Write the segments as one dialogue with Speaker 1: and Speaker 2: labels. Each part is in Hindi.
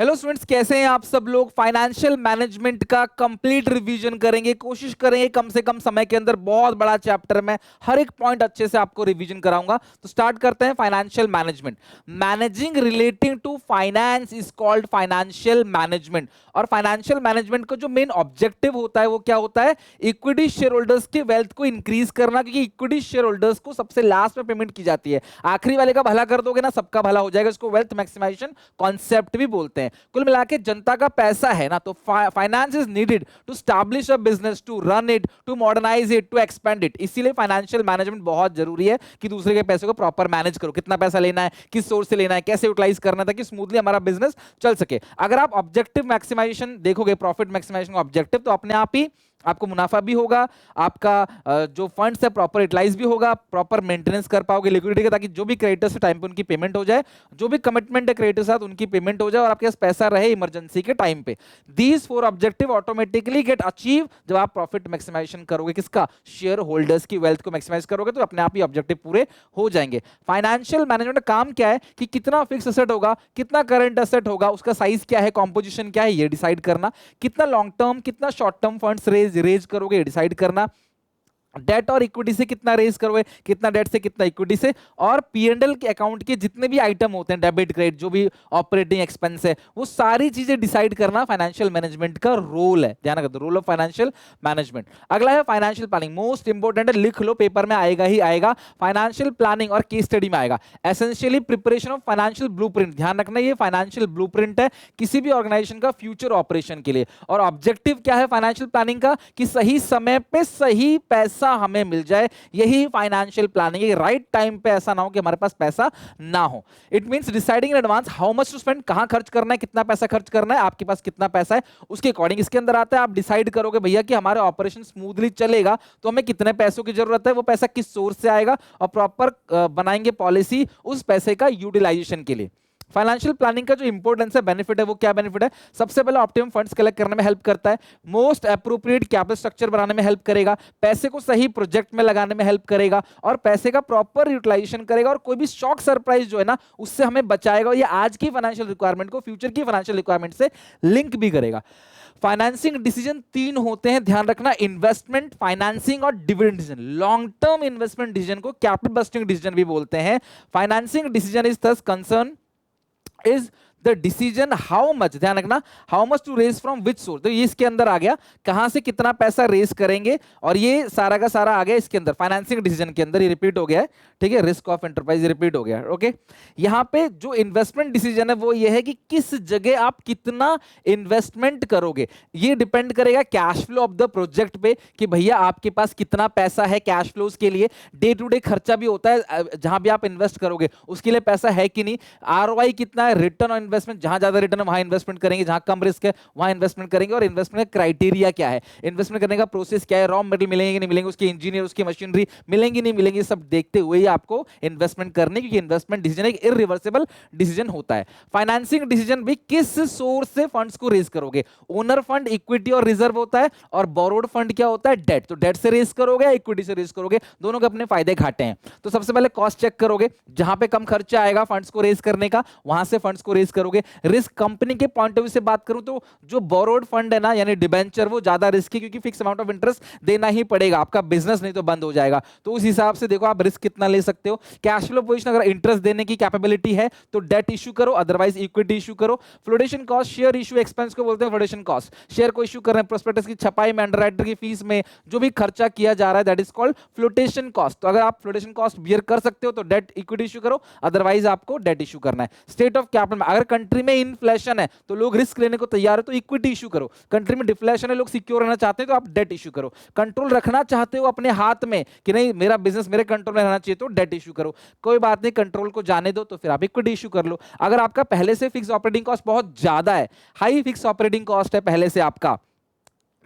Speaker 1: हेलो स्टूडेंट्स, कैसे हैं आप सब लोग। फाइनेंशियल मैनेजमेंट का कंप्लीट रिवीजन करेंगे, कोशिश करेंगे कम से कम समय के अंदर। बहुत बड़ा चैप्टर में हर एक पॉइंट अच्छे से आपको रिवीजन कराऊंगा। तो स्टार्ट करते हैं। Financial management, managing relating to finance is called financial management. और फाइनेंशियल मैनेजमेंट का जो मेन ऑब्जेक्टिव होता है वो क्या होता है? इक्विटी शेयर होल्डर्स की वेल्थ को इंक्रीज करना, क्योंकि इक्विटी शेयर होल्डर्स को सबसे लास्ट में पेमेंट की जाती है। आखिरी वाले का भला कर दोगे ना, सबका भला हो जाएगा। इसको वेल्थ मैक्सिमाइजेशन कॉन्सेप्ट भी बोलते हैं। कुल मिला के जनता का पैसा है ना, तो finance is needed to establish a business, to run it, to modernise it, to expand it. इसीलिए फाइनेंशियल मैनेजमेंट बहुत जरूरी है कि दूसरे के पैसे को प्रॉपर मैनेज करो। कितना पैसा लेना है, किस सोर्स से लेना है, कैसे यूटिलाइज करना है, ताकि स्मूथली हमारा बिजनेस चल सके। अगर आप ऑब्जेक्टिव मैक्सिमाइजेशन देखोगे, प्रॉफिट मैक्सिमाइजेशन का ऑब्जेक्टिव, तो अपने आप ही आपको मुनाफा भी होगा, आपका जो फंड्स है प्रॉपर यूटिलाइज भी होगा, प्रॉपर मेंटेनेंस कर पाओगे लिक्विडिटी का, ताकि जो भी क्रेडिटर्स टाइम पे उनकी पेमेंट हो जाए, जो भी कमिटमेंट है क्रेडिटर साथ उनकी पेमेंट हो जाए, और आपके पास पैसा रहे इमरजेंसी के टाइम पे। These four objective automatically gate achieve जब आप प्रॉफिट मैक्सिमाइजेशन करोगे। किसका? शेयर होल्डर्स की वेल्थ को मैक्सिमाइज करोगे, तो अपने आप ही ऑब्जेक्टिव पूरे हो जाएंगे। फाइनेंशियल मैनेजमेंट का काम क्या है कि कितना फिक्स एसेट होगा, कितना करंट एसेट होगा, उसका साइज क्या है, कॉम्पोजिशन क्या है, ये डिसाइड करना। कितना लॉन्ग टर्म, कितना शॉर्ट टर्म फंड्स रेज करोगे, डिसाइड करना। डेट और इक्विटी से कितना रेज करोगे, कितना डेट से कितना इक्विटी से। और पी&एल के अकाउंट के जितने भी आइटम होते हैं, डेबिट क्रेडिट, जो भी ऑपरेटिंग एक्सपेंस है, वो सारी चीजें डिसाइड करना फाइनेंशियल मैनेजमेंट का रोल है। ध्यान रखो, रोल ऑफ फाइनेंशियल मैनेजमेंट। अगला है फाइनेंशियल प्लानिंग, मोस्ट इंपोर्टेंट है, लिख लो, पेपर में आएगा ही आएगा। फाइनेंशियल प्लानिंग और केस स्टडी में आएगा। Essentially preparation of financial blueprint. ध्यान रखना, ये फाइनेंशियल ब्लूप्रिंट है किसी भी ऑर्गेनाइजेशन का फ्यूचर ऑपरेशन के लिए। और ऑब्जेक्टिव क्या है फाइनेंशियल प्लानिंग का? कि सही समय पे सही पैसा हमें मिल जाए, यही फाइनेंशियल प्लानिंग है। राइट टाइम पे ऐसा ना हो कि हमारे पास पैसा ना हो। It means deciding in advance how much to spend, कहां खर्च करना है, कितना पैसा खर्च करना है, आपके पास कितना पैसा है, उसके अकॉर्डिंग इसके अंदर आता है। आप डिसाइड करोगे भैया कि हमारे ऑपरेशन स्मूथली चलेगा तो हमें कितने पैसों की जरूरत है, वो पैसा किस सोर्स से आएगा, और प्रॉपर बनाएंगे पॉलिसी उस पैसे का यूटिलाइजेशन के लिए। फाइनेंशियल प्लानिंग का जो इंपॉर्टेंस है, बेनिफिट है, वो क्या बेनिफिट है? सबसे पहले ऑप्टिमम फंड्स कलेक्ट करने में हेल्प करता है, मोस्ट एप्रोप्रिएट कैपिटल स्ट्रक्चर बनाने में हेल्प करेगा, पैसे को सही प्रोजेक्ट में लगाने में हेल्प करेगा, और पैसे का प्रॉपर यूटिलाइजेशन करेगा, और कोई भी शॉक सरप्राइज जो है ना, उससे हमें बचाएगा। और ये आज की फाइनेंशियल रिक्वायरमेंट को फ्यूचर की फाइनेंशियल रिक्वायरमेंट से लिंक भी करेगा। फाइनेंसिंग डिसीजन 3 होते हैं, ध्यान रखना, इन्वेस्टमेंट, फाइनेंसिंग और dividend decision. Long term investment decision को कैपिटल बस्टिंग डिसीजन भी बोलते हैं। Financing decision is thus concern is the decision how much, ध्यान रखना, how much to raise from which source। तो ये इसके अंदर आ गया, कहां से कितना पैसा रेज करेंगे, और ये सारा का सारा आ गया इसके अंदर फाइनेंसिंग डिसीजन के अंदर। ये रिपीट हो गया है, ठीक है, रिस्क ऑफ एंटरप्राइज रिपीट हो गया। ओके, यहां पे जो इन्वेस्टमेंट डिसीजन है वो ये है कि किस जगह आप कितना इन्वेस्टमेंट करोगे। ये डिपेंड करेगा cash flow of the project पे, कि भैया आपके पास कितना पैसा है कैश फ्लोज के लिए। डे टू डे खर्चा भी होता है, जहां भी आप इन्वेस्ट करोगे उसके लिए पैसा है कि नहीं, आरओआई कितना है, रिटर्न ऑन इन्वेस्टमेंट, जहां ज्यादा रिटर्न है वहां इन्वेस्टमेंट करेंगे, जहां कम रिस्क है वहां इन्वेस्टमेंट करेंगे, और इन्वेस्टमेंट का क्राइटेरिया क्या है, इन्वेस्टमेंट करने का प्रोसेस क्या है, रॉ मटेरियल मिलेंगे नहीं मिलेंगे, उसके इंजीनियर, उसकी मशीनरी मिलेंगी नहीं मिलेंगी, सब देखते हुए ही आपको इन्वेस्टमेंट करने, क्योंकि इन्वेस्टमेंट डिसीजन एक इररिवर्सिबल डिसीजन होता है। फाइनेंसिंग डिसीजन भी किस सोर्स से फंड्स को रेज करोगे। ओनर फंड, इक्विटी और रिजर्व होता है, और बोरोड फंड क्या होता है, डेट। तो डेट से रेज करोगे या इक्विटी से रेज करोगे, दोनों के अपने फायदे घाटे हैं। तो सबसे पहले कॉस्ट चेक करोगे, जहां पे कम खर्चा आएगा फंड्स को रेज करने का, वहां से फंड्स को रेज करोगे। रिस्क, कंपनी के पॉइंट ऑफ व्यू से बात करूं तो जो बोरोड फंड है ना, यानी डिबेंचर, वो ज्यादा रिस्की, क्योंकि फिक्स अमाउंट ऑफ इंटरेस्ट देना ही पड़ेगा, आपका बिजनेस नहीं तो बंद हो जाएगा। तो उस हिसाब से देखो आप रिस्क कितना ले सकते हो। कैश फ्लो पोजीशन, अगर इंटरेस्ट देने की कैपेबिलिटी है तो डेट इशू करो, अदरवाइज इक्विटी इशू करो। Flotation cost, share issue expense को बोलते हैं फ्लोटेशन कॉस्ट। शेयर को इशू कर रहे हैं, प्रोस्पेक्टस की छपाई में, अंडरराइटर की फीस में जो भी खर्चा किया जा रहा है, that is called flotation cost. तो अगर आप फ्लोटेशन कॉस्ट बियर कर सकते हो तो डेट इक्विटी इशू करो, अदरवाइज आपको डेट इशू करना है। स्टेट ऑफ कैपिटल, अगर कंट्री में इन्फ्लेशन है तो लोग रिस्क लेने को तैयार है तो इक्विटी इशू करो। कंट्री में डिफ्लेशन है, लोग सिक्योर रहना चाहते हैं तो आप डेट इशू करो। कंट्रोल रखना चाहते हो अपने हाथ में कि नहीं मेरा बिजनेस मेरे कंट्रोल में रहना चाहिए, तो डेट इशू करो। कोई बात नहीं, कंट्रोल को जाने दो तो फिर आप इक्विटी इशू कर लो। अगर आपका पहले से फिक्स ऑपरेटिंग कॉस्ट बहुत ज्यादा है, हाई फिक्स ऑपरेटिंग कॉस्ट है पहले से आपका,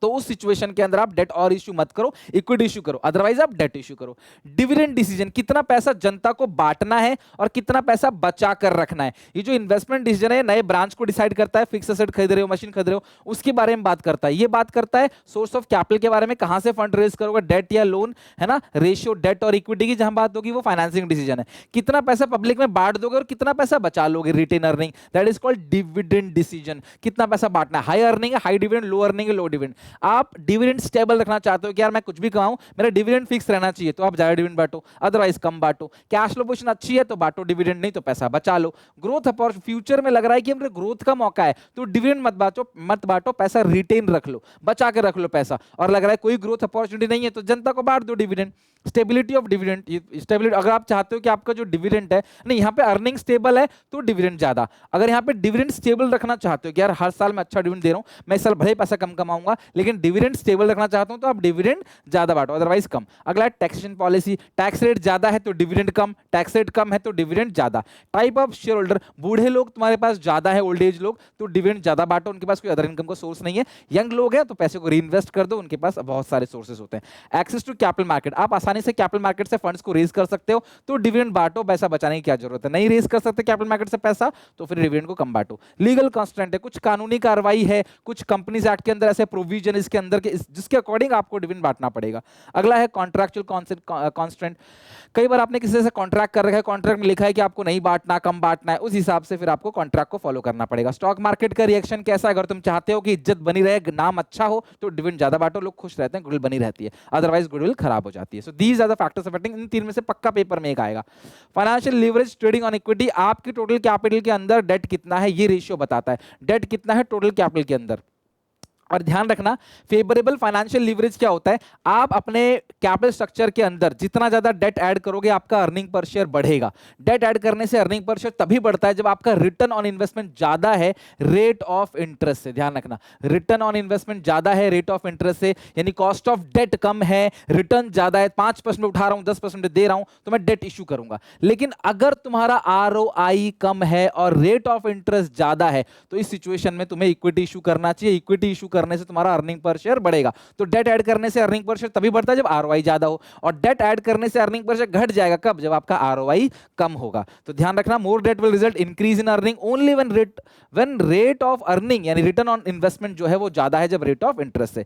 Speaker 1: तो उस सिचुएशन के अंदर आप डेट और इश्यू मत करो, इक्विटी इश्यू करो, अदरवाइज आप डेट इश्यू करो। डिविडेंड डिसीजन, कितना पैसा जनता को बांटना है और कितना पैसा बचा कर रखना है। ये जो इन्वेस्टमेंट डिसीजन है नए ब्रांच को डिसाइड करता है, फिक्स एसेट खरीद रहे हो, मशीन खरीद रहे हो, उसके बारे में बात करता है। ये बात करता है सोर्स ऑफ कैपिटल के बारे में, कहां से फंड रेज करोगे, डेट या लोन, है ना। रेशियो डेट और इक्विटी की जहां बात होगी वो फाइनेंसिंग डिसीजन है। कितना पैसा पब्लिक में बांट दोगे और कितना पैसा बचा लोगे, retain earning, that is called dividend decision. कितना पैसा बांटना है, हाई अर्निंग है हाई डिविडेंड, लो अर्निंग है लो डिविडेंड। आप डिविडेंड स्टेबल रखना चाहते हो कि यार मैं कुछ भी कमाऊं मेरा डिविडेंड फिक्स रहना चाहिए, तो आप ज्यादा डिविडेंड बांटो, अदरवाइज कम बांटो। कैश फ्लो पोजीशन अच्छी है तो बांटो डिविडेंड, नहीं तो पैसा बचा लो। ग्रोथ अपॉर्चुनिटी, फ्यूचर में लग रहा है कि हमारे ग्रोथ का मौका है तो डिविडेंड मत बांटो, पैसा रिटेन रख लो, बचा के रख लो पैसा। और लग रहा है कोई ग्रोथ अपॉर्चुनिटी नहीं है तो जनता को बांट दो dividend. Stability of dividend, stability, अगर आप चाहते हो कि आपका जो डिविडेंड है, नहीं यहाँ पे अर्निंग स्टेबल है तो डिविडेंड ज्यादा। अगर यहाँ पे डिविडेंड स्टेबल रखना चाहते हो कि यार हर साल मैं अच्छा डिविडेंड दे रहा हूं, मैं इस साल भले पैसा कम कमाऊंगा लेकिन डिविडेंड स्टेबल रखना चाहता हूं तो आप डिविडेंड ज्यादा बांटो, अदरवाइज कम। अगला है टैक्सेशन पॉलिसी, टैक्स रेट ज्यादा है तो डिविडेंड कम, टैक्स रेट कम है तो डिविडेंड ज्यादा। टाइप ऑफ शेयर होल्डर, बूढ़े लोग तुम्हारे पास ज्यादा है, ओल्ड एज लोग, तो डिविडेंड ज्यादा बांटो, उनके पास कोई अदर इनकम का सोर्स नहीं है। यंग लोग हैं तो पैसे को रीइन्वेस्ट कर दो, उनके पास बहुत सारे सोर्सेस होते हैं। एक्सेस टू कैपिटल मार्केट, आप आसानी से कैपिटल मार्केट से फंड्स को रेज कर सकते हो तो डिविडेंड बांटो, पैसा बचाने की क्या जरूरत है। नहीं रेज कर सकते कैपिटल मार्केट से पैसा तो फिर डिविडेंड को कम बांटो। लीगल कॉन्स्टेंट है, कुछ कानूनी कार्रवाई है, कुछ कंपनीज एक्ट के अंदर ऐसे प्रोविजन इसके अंदर के जिसके अकॉर्डिंग आपको डिविडेंड बांटना पड़ेगा। अगला है कॉन्ट्रैक्चुअल कॉन्स्टेंट, कई बार आपने किसी से कॉन्ट्रैक्ट कर रखा है, कॉन्ट्रैक्ट में लिखा है कि आपको नहीं बांटना, कम बांटना है, उस हिसाब से फिर आपको कॉन्ट्रैक्ट को फॉलो करना पड़ेगा। स्टॉक मार्केट का रिएक्शन कैसा है, अगर तुम चाहते हो कि इज्जत बनी रहे, नाम अच्छा हो तो डिविडेंड ज्यादा बांटो, लोग खुश रहते हैं, गुडविल बनी रहती है, अदरवाइज गुडविल खराब हो जाती है। So these are the factors affecting, इन तीन में से पक्का पेपर में एक आएगा। Financial leverage, trading on equity, आपकी टोटल कैपिटल के अंदर डेट कितना है ये रेशियो बताता है, डेट कितना है टोटल कैपिटल के अंदर। और ध्यान रखना फेवरेबल फाइनेंशियल लीवरेज क्या होता है, आप अपने कैपिटल स्ट्रक्चर के अंदर जितना ज्यादा डेट ऐड करोगे आपका अर्निंग पर शेयर बढ़ेगा। डेट ऐड करने से अर्निंग पर शेयर तभी बढ़ता है जब आपका रिटर्न ऑन इन्वेस्टमेंट ज्यादा है रेट ऑफ इंटरेस्ट से। ध्यान रखना रिटर्न ऑन इन्वेस्टमेंट ज्यादा है रेट ऑफ इंटरेस्ट से, यानी कॉस्ट ऑफ डेट कम है, रिटर्न ज्यादा है, 5% उठा रहा हूं 10% दे रहा हूं तो मैं डेट इश्यू करूंगा। लेकिन अगर तुम्हारा आरओआई कम है और रेट ऑफ इंटरेस्ट ज्यादा है तो इस सिचुएशन में तुम्हें इक्विटी इश्यू करना चाहिए। इक्विटी इश्यू करने से तुम्हारा अर्निंग पर शेयर बढ़ेगा। तो डेट ऐड करने से अर्निंग पर शेयर तभी बढ़ता है जब आरओआई ज्यादा हो, और डेट ऐड करने से अर्निंग पर शेयर घट जाएगा कब, जब आपका आरओआई कम होगा। तो ध्यान रखना more debt will result increase in earning only when rate of earning यानी रिटर्न ऑन इन्वेस्टमेंट जो है वो ज्यादा है जब रेट ऑफ इंटरेस्ट है।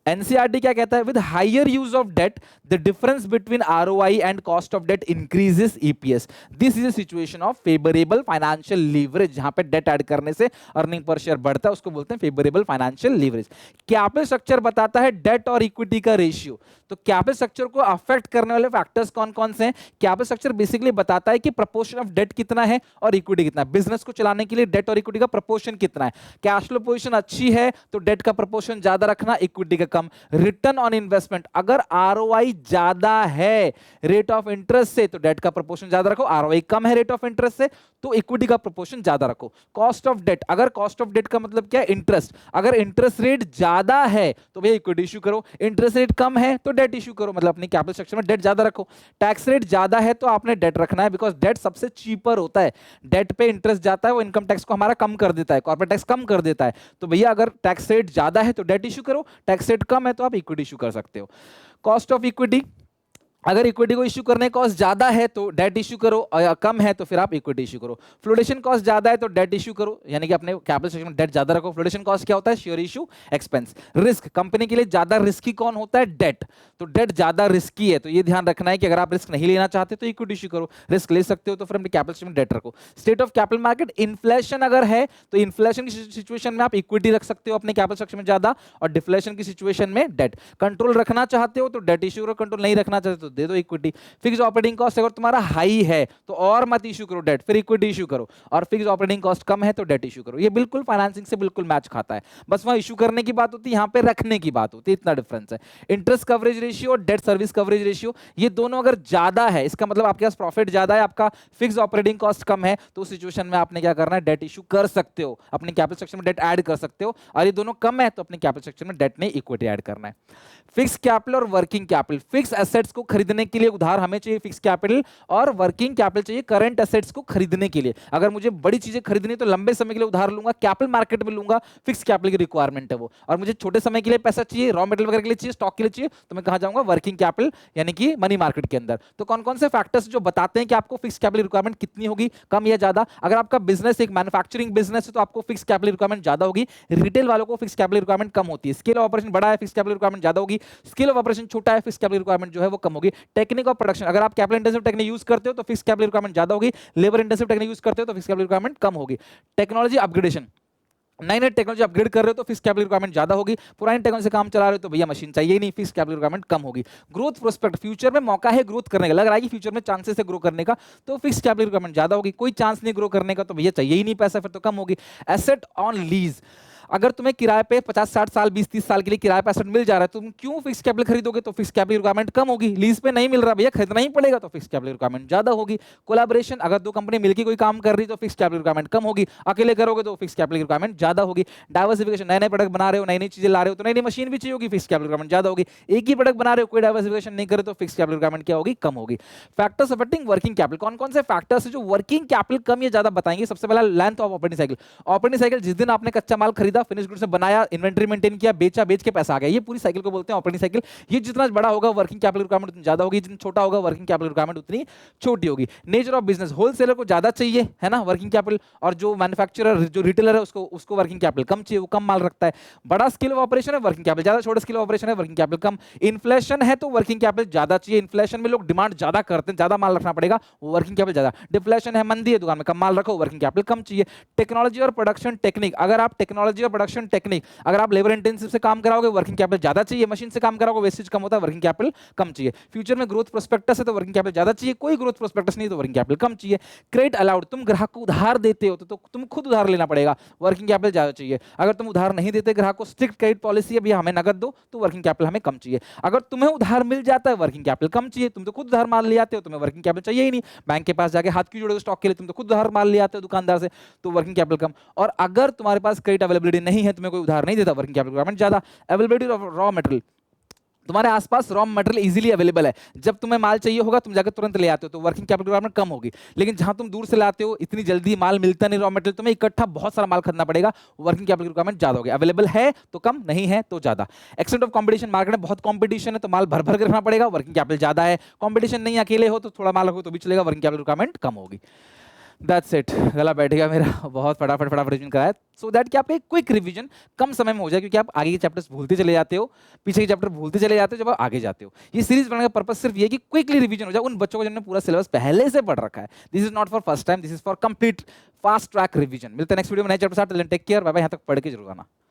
Speaker 1: एनसीईआरटी क्या कहता है, with higher use of debt the difference between ROI and cost of debt increases EPS. This is a situation of favourable financial leverage, जहां पे डेट ऐड करने से अर्निंग पर शेयर बढ़ता है, उसको बोलते हैं favourable financial leverage. Capital structure बताता है डेट और इक्विटी का रेशियो। तो कैपिटल स्ट्रक्चर को अफेक्ट करने वाले फैक्टर्स कौन कौन से हैं, कैपिटल स्ट्रक्चर बेसिकली बताता है कि प्रपोर्शन ऑफ डेट कितना है और इक्विटी कितना है। बिजनेस को चलाने के लिए डेट और इक्विटी का प्रपोर्शन कितना है। कैश फ्लो पोजीशन अच्छी है तो डेट का प्रपोर्शन ज्यादा रखना, इक्विटी का कम। रिटर्न ऑन इन्वेस्टमेंट, अगर आरओआई ज्यादा है रेट ऑफ इंटरेस्ट से तो डेट का प्रपोर्शन ज्यादा रखो, आरओआई कम है रेट ऑफ इंटरेस्ट से तो इक्विटी का प्रपोर्शन ज्यादा रखो। कॉस्ट ऑफ डेट, अगर कॉस्ट ऑफ डेट का मतलब क्या है, इंटरेस्ट, अगर इंटरेस्ट रेट ज्यादा है तो भैया इक्विटी इश्यू करो, इंटरेस्ट रेट कम है तो डेट इश्यू करो, मतलब अपनी कैपिटल स्ट्रक्चर में डेट ज्यादा रखो। टैक्स रेट ज्यादा है तो आपने डेट रखना है, बिकॉज डेट सबसे चीपर होता है। डेट पे इंटरेस्ट जाता है वो इनकम टैक्स को हमारा कम कर देता है, कॉर्पोरेट टैक्स कम कर देता है। तो भैया अगर टैक्स रेट ज्यादा है तो डेट इश्यू करो, टैक्स रेट कम है तो आप इक्विटी इश्यू कर सकते हो। कॉस्ट ऑफ इक्विटी, अगर इक्विटी को इश्यू करने कॉस्ट ज्यादा है तो डेट इश्यू करो, और कम है तो फिर आप इक्विटी इश्यू करो। फ्लोटेशन कॉस्ट ज्यादा है तो डेट इश्यू करो, यानी कि अपने कैपिटल स्ट्रक्चर में डेट ज्यादा रखो। फ्लोटेशन कॉस्ट क्या होता है, share issue expense. Risk, company के लिए ज्यादा रिस्की कौन होता है, डेट। तो डेट ज्यादा रिस्की है तो ये ध्यान रखना है कि अगर आप रिस्क नहीं लेना चाहते तो इक्विटी इश्यू करो, रिस्क ले सकते हो तो फिर अपने कैपिटल स्ट्रक्चर में डेट रखो। State of capital market, inflation अगर है तो इन्फ्लेशन की सिचुएशन में आप इक्विटी रख सकते हो अपने कैपिटल स्ट्रक्चर में ज्यादा, और डिफ्लेशन की सिचुएशन में डेट। कंट्रोल रखना चाहते हो तो डेट इश्यू करो, कंट्रोल नहीं रखना चाहते तो दे दो इक्विटी। फिक्स ऑपरेटिंग कॉस्ट अगर तुम्हारा हाई है तो और मत इश्यू करो डेट, फिर इक्विटी इश्यू करो, और फिक्स ऑपरेटिंग कॉस्ट कम है तो डेट इश्यू करो। ये बिल्कुल फाइनेंसिंग से बिल्कुल मैच खाता है, बस वहां इश्यू करने की बात होती है, यहां पे रखने की बात होती है, इतना डिफरेंस है। इंटरेस्ट कवरेज रेशियो और डेट सर्विस कवरेज रेशियो, ये दोनों अगर ज्यादा है इसका मतलब आपके पास प्रॉफिट ज्यादा है, आपका फिक्स ऑपरेटिंग कॉस्ट कम है, तो उस सिचुएशन में आपने क्या करना है, डेट इश्यू कर सकते हो, अपने कैपिटल स्ट्रक्चर में डेट ऐड कर सकते हो। और ये दोनों कम है तो अपने कैपिटल स्ट्रक्चर में डेट नहीं इक्विटी ऐड करना है। फिक्स कैपिटल और वर्किंग कैपिटल, फिक्स एसेट्स को खरीदने के लिए उधार हमें चाहिए फिक्स कैपिटल, और वर्किंग कैपिटल चाहिए करंट एसेट्स को खरीदने के लिए। अगर मुझे बड़ी चीजें खरीदनी तो लंबे समय के लिए उधार लूंगा, कैपिटल मार्केट में लूंगा, फिक्स कैपिटल की रिक्वायरमेंट है वो। और मुझे छोटे समय के लिए पैसा चाहिए, रॉ मटेरियल वगैरह के लिए चाहिए, स्टॉक के लिए चाहिए, तो मैं कहां जाऊंगा? वर्किंग कैपिटल यानी कि मनी मार्केट के अंदर। तो कौन कौन से फैक्टर्स जो बताते हैं कि आपको फिक्स कैपिटल रिक्वायरमेंट कितनी होगी, कम या ज्यादा? अगर आपका बिजनेस एक मैन्युफैक्चरिंग बिजनेस है तो आपको फिक्स कैपिटल रिक्वायरमेंट ज्यादा होगी, रिटेल वालों को फिक्स कैपिटल रिक्वायरमेंट कम होती है। स्केल ऑफ ऑपरेशन बड़ा है, फिक्स कैपिटल रिक्वायरमेंट ज्यादा होगी। स्केल ऑफ ऑपरेशन छोटा है, फिक्स कैपिटल रिक्वायरमेंट जो है वो कम होगी। टेक्निक ऑफ प्रोडक्शन, अगर आप कैपिटल इंटेंसिव टेक्निक यूज करते हो तो फिक्स कैपिटल रिक्वायरमेंट ज्यादा होगी, लेबर इंटेंसिव टेक्निक यूज करते हो तो फिक्स कैपिटल रिक्वायरमेंट कम होगी। टेक्नोलॉजी अपग्रेडेशन, नई नई टेक्नोलॉजी अपग्रेड कर रहे हो तो फिक्स कैपिटल रिक्वायरमेंट ज्यादा होगी। पुरानी टेक्नोलॉजी से काम चला रहे हो तो भैया मशीन चाहिए ही नहीं, फिक्स कैपिटल रिक्वायरमेंट कम होगी। ग्रोथ प्रोस्पेक्ट, फ्यूचर में मौका है ग्रोथ करने का, लग रहा है कि फ्यूचर में चांसेस है ग्रो करने का, तो फिक्स कैपिटल रिक्वायरमेंट ज्यादा होगी। कोई चांस नहीं ग्रो करने का तो भैया चाहिए ही नहीं पैसा, फिर तो कम होगी। एसेट ऑन लीज, अगर तुम्हें किराए पे 50-60 साल 20-30 साल के लिए किराए पे एसेट मिल जा रहा है, तुम क्यों फिक्स कैपिटल खरीदोगे? तो फिक्स कैपिटल रिक्वायरमेंट कम होगी। लीज पे नहीं मिल रहा भैया, खरीदना ही पड़ेगा तो फिक्स कैपिटल रिक्वायरमेंट ज्यादा होगी। कोलैबोरेशन, अगर दो कंपनी मिलकर कोई काम कर रही तो फिक्स कैपिटल रिक्वायरमेंट कम होगी, अकेले करोगे तो फिक्स कैपिटल रिक्वायरमेंट ज्यादा होगी। डाइवर्सिफिकेशन, नए नए प्रोडक्ट बना रहे हो, नई नई चीजें ला रहे हो तो नई नई मशीन भी चाहिए होगी, फिक्स कैपिटल रिक्वायरमेंट ज्यादा होगी। एक ही प्रोडक्ट बना रहे हो, कोई डाइवर्सिफिकेशन नहीं करे तो फिक्स कैपिटल रिक्वायरमेंट क्या होगी? कम होगी। फैक्टर्स अफेक्टिंग वर्किंग कैपिटल, कौन कौन से फैक्टर्स है जो वर्किंग कैपिटल कम या ज्यादा बताएंगे? सबसे पहला length of operating cycle. Operating cycle, जिस दिन आपने कच्चा माल खरीदा, फिनिश गुड्स में बनाया, इन्वेंटरी मेंटेन किया, बेचा, बेच के पैसा आ गया, ये पूरी साइकिल को बोलते हैं ऑपरेटिंग साइकिल। ये जितना बड़ा होगा वर्किंग कैपिटल रिक्वायरमेंट उतनी ज्यादा होगी, जितना छोटा होगा वर्किंग कैपिटल रिक्वायरमेंट उतनी छोटी होगी। नेचर ऑफ बिजनेस, होलसेलर को ज्यादा चाहिए है ना वर्किंग कैपिटल, और जो मैन्युफैक्चरर जो रिटेलर है उसको वर्किंग कैपिटल कम चाहिए, वो कम माल रखता है। बड़ा स्केल ऑफ ऑपरेशन है वर्किंग कैपिटल ज्यादा, छोटा स्केल ऑफ ऑपरेशन है वर्किंग कैपिटल कम। इन्फ्लेशन है तो वर्किंग कैपिटल ज्यादा चाहिए, इन्फ्लेशन में लोग डिमांड ज्यादा करते हैं, ज्यादा माल रखना पड़ेगा, वर्किंग कैपिटल ज्यादा। डिफ्लेशन है, मंदी है दुकान में, कम माल रखो, वर्किंग कैपिटल कम चाहिए। टेक्नोलॉजी और प्रोडक्शन टेक्निक, अगर आप टेक्नोलॉजी और प्रोडक्शन टेक्निक, अगर आप लेबर इंटेंसिव से काम कराओगे वर्किंग कैपिटल ज्यादा चाहिए, मशीन से काम कराओगे वेस्टेज कम होता है, वर्किंग कैपिटल कम चाहिए। फ्यूचर में ग्रोथ प्रोस्पेक्टस है तो वर्किंग कैपिटल ज्यादा चाहिए, कोई ग्रोथ प्रोस्पेक्टस नहीं तो वर्किंग कैपिटल कम चाहिए। क्रेडिट अलाउड, तुम ग्राहक को उधार देते हो तो तुम खुद उधार लेना पड़ेगा, वर्किंग कैपिटल ज्यादा चाहिए। अगर तुम उधार नहीं देते ग्राहक को, स्ट्रिक्ट क्रेडिट पॉलिसी है भैया हमें नगद दो, तो वर्किंग कैपिटल हमें कम चाहिए। अगर तुम्हें उधार मिल जाता है वर्किंग कैपिटल कम चाहिए, तुम तो खुद उधार माल ले आते हो, तुम्हें वर्किंग कैपिटल चाहिए ही नहीं, बैंक के पास जाके हाथ क्यों जोड़ोगे स्टॉक के लिए, तुम तो खुद उधार माल ले आते हो दुकानदार से, तो वर्किंग कैपिटल कम। और अगर तुम्हारे पास क्रेडिट अवेलेबिलिटी नहीं है, तुम्हें कोई उधार नहीं देता, वर्किंग कैपिटल रिक्वायरमेंट ज्यादा। अवेलेबिलिटी ऑफ रॉ मटेरियल, तुम्हारे आसपास रॉ मटेरियल इजीली अवेलेबल है, जब तुम्हें माल चाहिए होगा तुम जाकर तुरंत ले आते हो, तो वर्किंग कैपिटल रिक्वायरमेंट कम होगी। लेकिन जहां तुम दूर से लाते हो, इतनी जल्दी माल मिलता नहीं रॉ मटेरियल, तुम्हें इकट्ठा बहुत सारा माल खरीदना पड़ेगा, वर्किंग कैपिटल रिक्वायरमेंट ज्यादा होगी। अवेलेबल है तो कम, नहीं है तो ज्यादा। एक्सटेंट ऑफ कंपटीशन, मार्केट में बहुत कंपटीशन है तो माल भर भर के रखना पड़ेगा, वर्किंग कैपिटल ज्यादा है। कंपटीशन नहीं, अकेले हो तो थोड़ा माल रखो तो भी चलेगा, वर्किंग कैपिटल रिक्वायरमेंट कम होगी। दैट्स इट, गला बैठ गया मेरा, बहुत फटाफट रिवीजन कराया, सो दैट कि आपका एक क्विक रिवीजन कम समय में हो जाए, क्योंकि आप आगे के चैप्टर्स भूलते चले जाते हो, पीछे के चैप्टर भूलते चले जाते हो जब आप आगे जाते हो। ये सीरीज बनाने का पर्पस सिर्फ ये कि क्विकली रिवीजन हो जाए उन बच्चों को जिन्होंने पूरा सिलेबस पहले से पढ़ रखा है। This is not for first time, this is for complete fast track revision. मिलते हैं नेक्स्ट वीडियो में नए चैप्टर साथ, टेक केयर, बाय बाय। यहाँ तक पढ़ के जरूर आना।